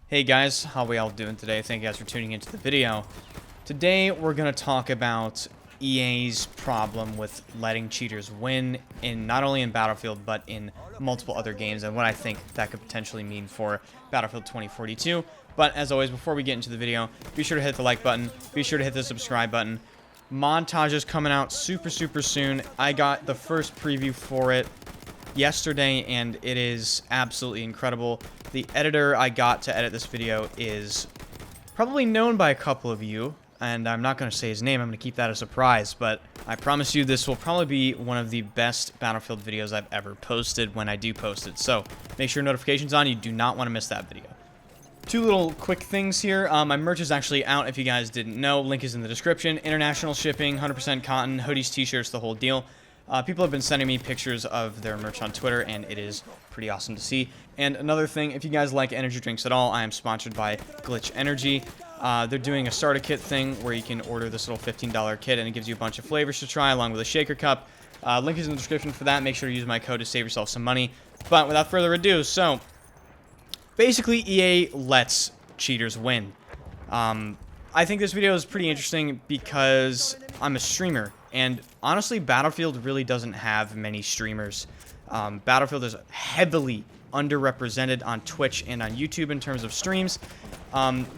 Hey guys, how we all doing today? Thank you guys for tuning into the video. Today we're going to talk about EA's problem with letting cheaters win in not only in Battlefield but in multiple other games, and what I think that could potentially mean for Battlefield 2042. But as always, before we get into the video, be sure to hit the like button, be sure to hit the subscribe button. Montage is coming out super soon. I got the first preview for it yesterday and it is absolutely incredible. The editor I got to edit this video is probably known by a couple of you, and I'm not going to say his name, I'm going to keep that a surprise, but I promise you this will probably be one of the best Battlefield videos I've ever posted when I do post it. So make sure notifications on, you do not want to miss that video. Two little quick things here. My merch is actually out if you guys didn't know. Link is in the description. International shipping, 100% cotton, hoodies, t-shirts, the whole deal. People have been sending me pictures of their merch on Twitter, and it is pretty awesome to see. And another thing, if you guys like energy drinks at all, I am sponsored by Glitch Energy. They're doing a starter kit thing where you can order this little $15 kit, and it gives you a bunch of flavors to try along with a shaker cup. Link is in the description for that. Make sure to use my code to save yourself some money. But without further ado, so basically EA lets cheaters win. I think this video is pretty interesting because I'm a streamer, and honestly Battlefield really doesn't have many streamers. Battlefield is heavily underrepresented on Twitch and on YouTube in terms of streams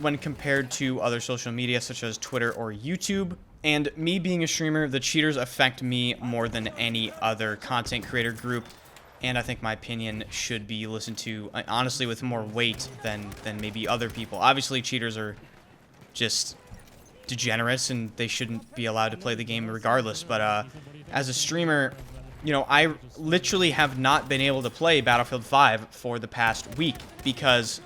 when compared to other social media such as Twitter or YouTube. And me being a streamer, the cheaters affect me more than any other content creator group, and I think my opinion should be listened to honestly with more weight than maybe other people. Obviously cheaters are just degenerates and they shouldn't be allowed to play the game regardless, but as a streamer, you know, I literally have not been able to play Battlefield 5 for the past week because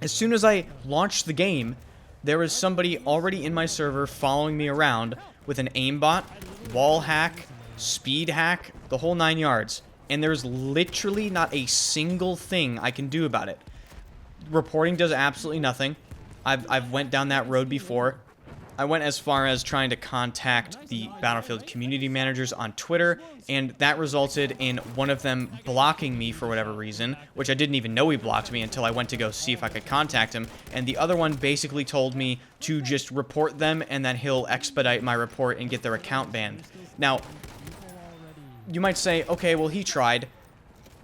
as soon as I launched the game, there was somebody already in my server following me around with an aimbot, wall hack, speed hack, the whole 9 yards, and there's literally not a single thing I can do about it. Reporting does absolutely nothing. I've went down that road before. I went as far as trying to contact the Battlefield community managers on Twitter, and that resulted in one of them blocking me for whatever reason, which I didn't even know he blocked me until I went to go see if I could contact him, and the other one basically told me to just report them and that he'll expedite my report and get their account banned. Now, you might say, okay, well, he tried.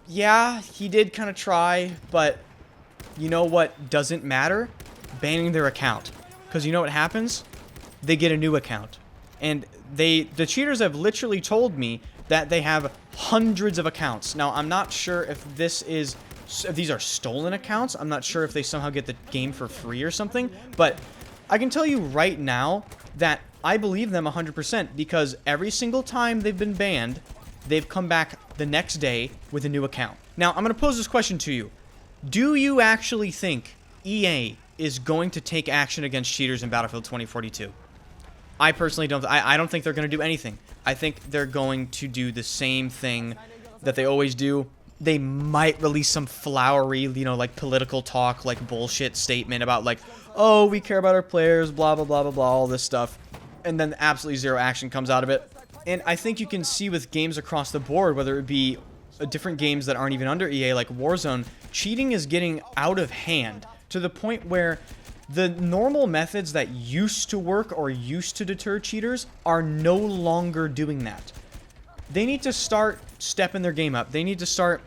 Yeah, he did kind of try, but you know what doesn't matter? Banning their account. Because you know what happens? They get a new account. And the cheaters have literally told me that they have hundreds of accounts. Now, I'm not sure if these are stolen accounts. I'm not sure if they somehow get the game for free or something. But I can tell you right now that I believe them 100% because every single time they've been banned, they've come back the next day with a new account. Now, I'm going to pose this question to you. Do you actually think EA is going to take action against cheaters in Battlefield 2042? I personally don't. I don't think they're going to do anything. I think they're going to do the same thing that they always do. They might release some flowery, you know, like political talk, like bullshit statement about like, oh, we care about our players, blah, blah, blah, blah, blah, all this stuff. And then absolutely zero action comes out of it. And I think you can see with games across the board, whether it be different games that aren't even under EA, like Warzone, cheating is getting out of hand to the point where the normal methods that used to work or used to deter cheaters are no longer doing that. They need to start stepping their game up. They need to start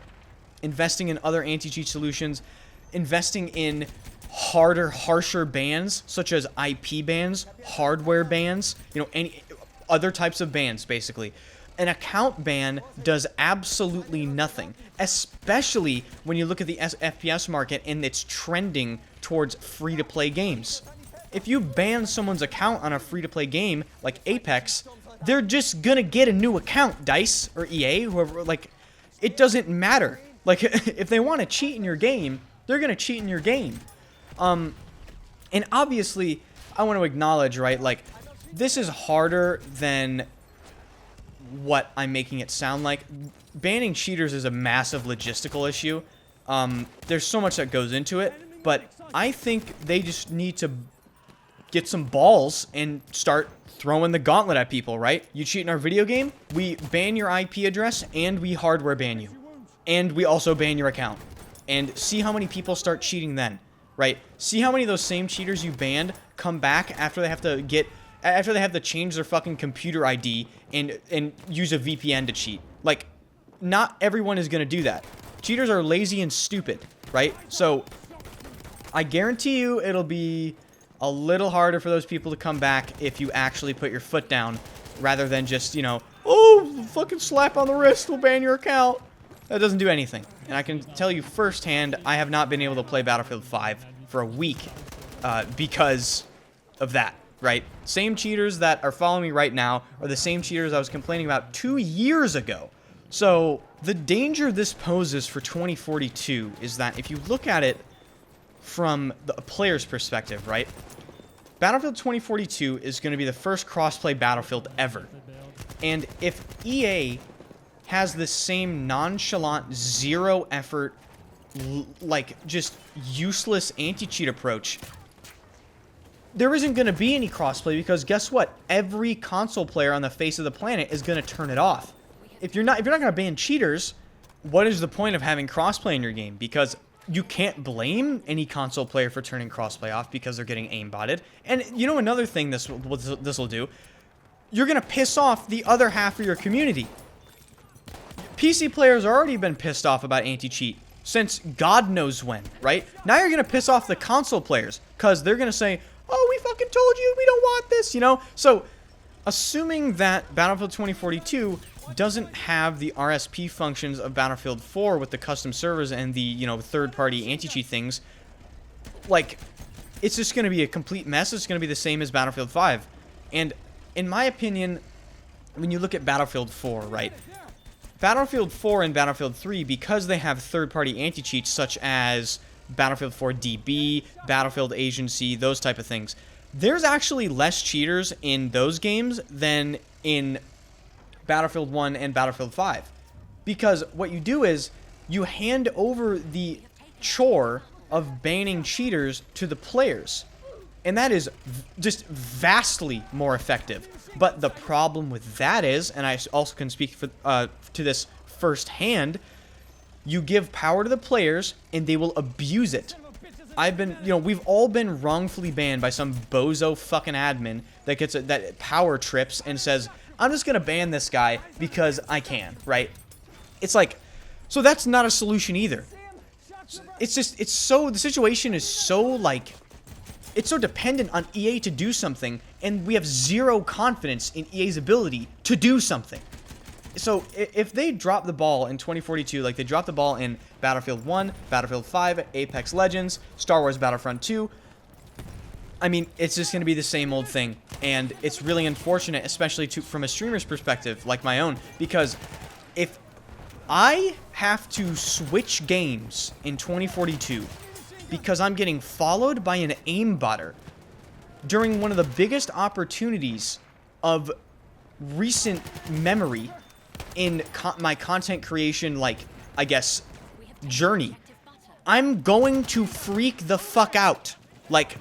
investing in other anti-cheat solutions, investing in harder, harsher bans, such as IP bans, hardware bans, you know, any other types of bans, basically. An account ban does absolutely nothing, especially when you look at the FPS market and it's trending towards free-to-play games. If you ban someone's account on a free-to-play game like Apex, they're just gonna get a new account, DICE or EA, whoever. Like, it doesn't matter. Like, if they want to cheat in your game, they're gonna cheat in your game. And obviously, I want to acknowledge, right, like, this is harder than what I'm making it sound like. Banning cheaters is a massive logistical issue. There's so much that goes into it, but I think they just need to get some balls and start throwing the gauntlet at people, right? You cheat in our video game, we ban your IP address and we hardware ban you. And we also ban your account. And see how many people start cheating then. right? See how many of those same cheaters you banned come back after they have to change their fucking computer ID and use a VPN to cheat. Like, not everyone is going to do that. Cheaters are lazy and stupid, right? So, I guarantee you it'll be a little harder for those people to come back if you actually put your foot down rather than just, you know, oh, fucking slap on the wrist will ban your account. That doesn't do anything. And I can tell you firsthand, I have not been able to play Battlefield 5 for a week because of that, right? Same cheaters that are following me right now are the same cheaters I was complaining about 2 years ago. So, the danger this poses for 2042 is that if you look at it from the player's perspective, right? Battlefield 2042 is going to be the first crossplay Battlefield ever. And if EA has the same nonchalant, zero effort, like just useless anti-cheat approach, there isn't going to be any crossplay because guess what? Every console player on the face of the planet is going to turn it off. If you're not going to ban cheaters, what is the point of having crossplay in your game? Because you can't blame any console player for turning crossplay off because they're getting aimbotted. And you know another thing this will do? You're going to piss off the other half of your community. PC players already been pissed off about anti-cheat since God knows when, right? Now you're going to piss off the console players because they're going to say, oh, we fucking told you we don't want this, you know? So, assuming that Battlefield 2042 doesn't have the RSP functions of Battlefield 4 with the custom servers and the, you know, third-party anti-cheat things, like, it's just going to be a complete mess. It's going to be the same as Battlefield 5. And in my opinion, when you look at Battlefield 4, right? Battlefield 4 and Battlefield 3, because they have third-party anti-cheats such as Battlefield 4 DB, Battlefield Agency, those type of things, there's actually less cheaters in those games than in Battlefield 1 and Battlefield 5. Because what you do is you hand over the chore of banning cheaters to the players. And that is just vastly more effective. But the problem with that is, and I also can speak to this firsthand, you give power to the players and they will abuse it. We've all been wrongfully banned by some bozo fucking admin that gets that power trips and says, I'm just going to ban this guy because I can, right? It's like, so that's not a solution either. The situation is so, like, it's so dependent on EA to do something, and we have zero confidence in EA's ability to do something. So, if they drop the ball in 2042, like they dropped the ball in Battlefield 1, Battlefield 5, Apex Legends, Star Wars Battlefront 2, I mean, it's just going to be the same old thing. And it's really unfortunate, especially from a streamer's perspective, like my own, because if I have to switch games in 2042 because I'm getting followed by an aimbotter during one of the biggest opportunities of recent memory in my content creation, like, I guess, journey, I'm going to freak the fuck out. Like,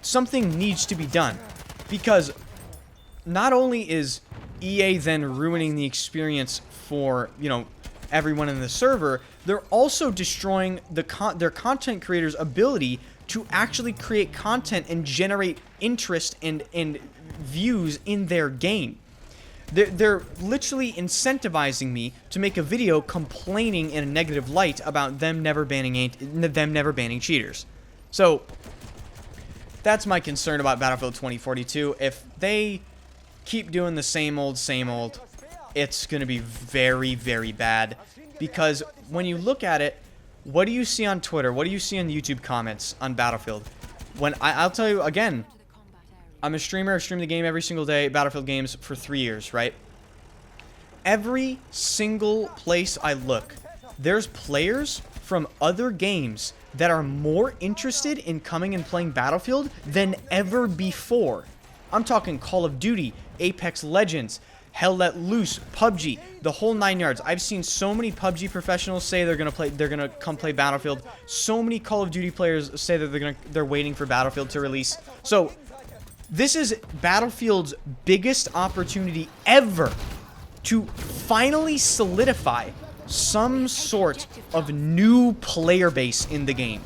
something needs to be done. Because not only is EA then ruining the experience for, you know, everyone in the server, they're also destroying their content creators' ability to actually create content and generate interest and views in their game. They're literally incentivizing me to make a video complaining in a negative light about them never banning cheaters. So that's my concern about Battlefield 2042. If they keep doing the same old, it's going to be very, very bad. Because when you look at it, what do you see on Twitter? What do you see in the YouTube comments on Battlefield? When I'll tell you again, I'm a streamer. I stream the game every single day, Battlefield games, for 3 years, right? Every single place I look, there's players from other games that are more interested in coming and playing Battlefield than ever before. I'm talking Call of Duty, Apex Legends, Hell Let Loose, PUBG, the whole 9 yards. I've seen so many PUBG professionals say they're gonna come play Battlefield. So many Call of Duty players say that they're waiting for Battlefield to release. So this is Battlefield's biggest opportunity ever to finally solidify some sort of new player base in the game.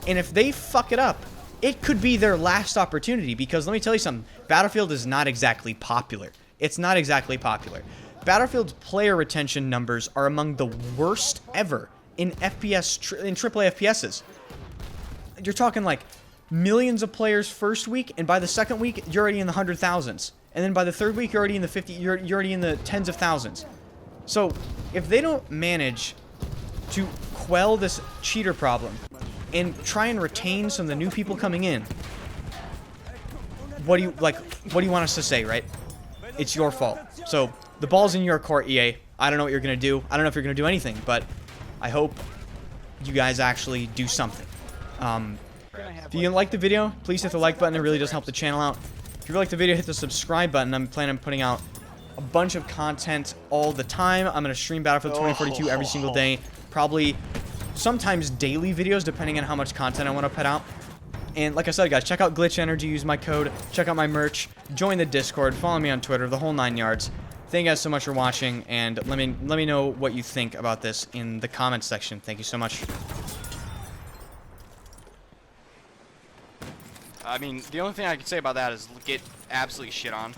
And if they fuck it up, it could be their last opportunity, because let me tell you something, Battlefield is not exactly popular. It's not exactly popular. Battlefield's player retention numbers are among the worst ever in FPS, in AAA FPSs. You're talking like millions of players first week, and by the second week, you're already in the 100,000s. And then by the third week, you're already in the you're already in the tens of thousands. So if they don't manage to quell this cheater problem and try and retain some of the new people coming in, what do you want us to say, right? It's your fault. So the ball's in your court, EA. I don't know what you're gonna do. I don't know if you're gonna do anything, but I hope you guys actually do something. If you like the video, please hit the like button. It really does help the channel out. If you like the video, hit the subscribe button. I'm planning on putting out a bunch of content all the time. I'm gonna stream Battlefield 2042 every single day, probably sometimes daily videos, depending on how much content I want to put out. And like I said, guys, check out Glitch Energy, use my code, check out my merch, join the Discord, follow me on Twitter, the whole 9 yards. Thank you guys so much for watching, and let me know what you think about this in the comments section. Thank you so much. I mean, the only thing I can say about that is get absolutely shit on.